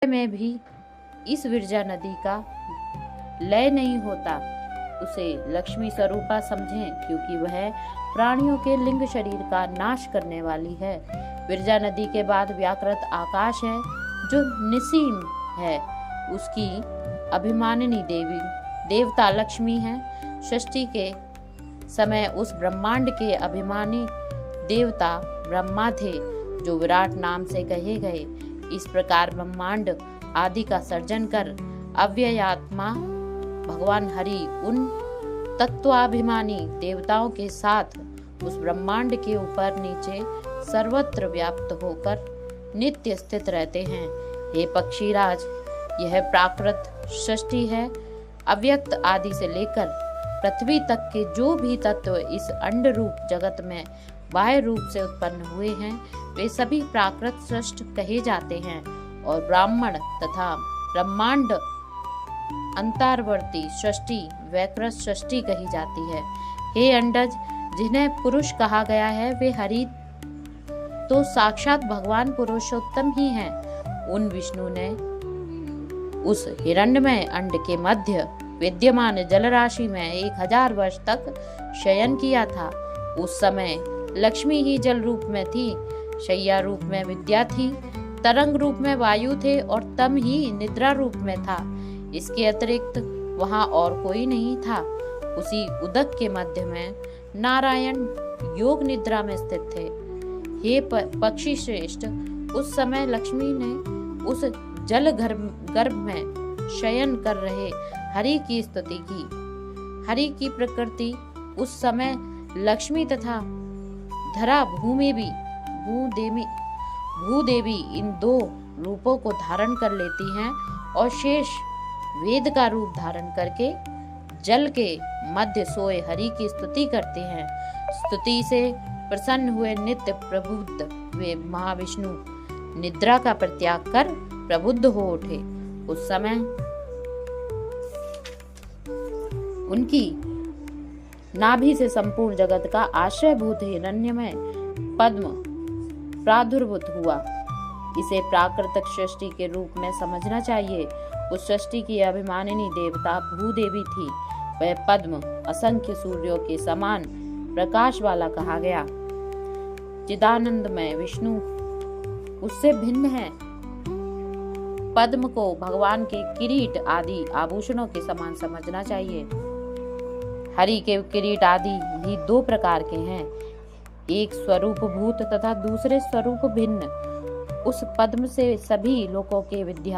में भी इस विरजा नदी का लय नहीं होता, उसे लक्ष्मी स्वरूपा समझें, क्योंकि वह प्राणियों के लिंग शरीर का नाश करने वाली है। विरजा नदी के बाद व्याकृत आकाश है, जो निसीम है, उसकी अभिमानिनी देवी देवता लक्ष्मी है। षष्ठी के समय उस ब्रह्मांड के अभिमानी देवता ब्रह्मा थे, जो विराट नाम से कहे गए। इस प्रकार ब्रह्मांड आदि का सर्जन कर अव्ययात्मा भगवान हरि उन तत्वाभिमानी देवताओं के साथ उस ब्रह्मांड के ऊपर नीचे सर्वत्र व्याप्त होकर नित्य स्थित रहते हैं। हे पक्षीराज, यह प्राकृत सृष्टि है। अव्यक्त आदि से लेकर पृथ्वी तक के जो भी तत्व इस अंड रूप जगत में बाह्य रूप से उत्पन्न हुए हैं, वे सभी प्राकृत सृष्टि कहे जाते हैं और ब्राह्मण तथा ब्रह्मांड अंतर्वर्ती सृष्टि वैकृत सृष्टि कही जाती है। हे अंडज, जिन्हें पुरुष कहा गया है, वे हरि तो साक्षात भगवान पुरुषोत्तम ही हैं। उन विष्णु ने उस हिरण्यमय अंड के मध्य विद्यमान जलराशि में 1000 वर्ष तक शयन किया था। उस समय लक्ष्मी ही जल रूप में थी, शैया रूप में विद्या थी, तरंग रूप में वायु थे और तम ही निद्रा रूप में था। इसके अतिरिक्त वहां और कोई नहीं था। उसी उदक के मध्य में नारायण योग निद्रा में स्थित थे। हे पक्षी श्रेष्ठ, उस समय लक्ष्मी ने उस जल गर्भ में शयन कर रहे हरि की स्तुति की। हरि की प्रकृति उस समय लक्ष्मी तथा धरा भूमि भी भूदेवी इन दो रूपों को धारण कर लेती हैं और शेष वेद का रूप धारण करके जल के मध्य सोए हरि की स्तुति करते हैं। स्तुति से प्रसन्न हुए नित्य प्रबुद्ध वे महाविष्णु निद्रा का परित्याग कर प्रबुद्ध हो उठे। उस समय उनकी नाभि से संपूर्ण जगत का आश्रयभूत हिरण्यमय पद्म प्रादुर्भूत हुआ। इसे प्राकृतिक सृष्टि के रूप में समझना चाहिए। उस सृष्टि की अभिमानिनी देवता भूदेवी थी। वह पद्म असंख्य सूर्यों के समान प्रकाश वाला कहा गया। चिदानंदमय विष्णु उससे भिन्न है। पद्म को भगवान के किरीट आदि आभूषणों के समान समझना चाहिए। हरि के किरीट आदि भी 2 प्रकार के हैं, एक स्वरूप भूत तथा दूसरे स्वरूप भिन्न। उस पद्म से सभी लोकों के विद्या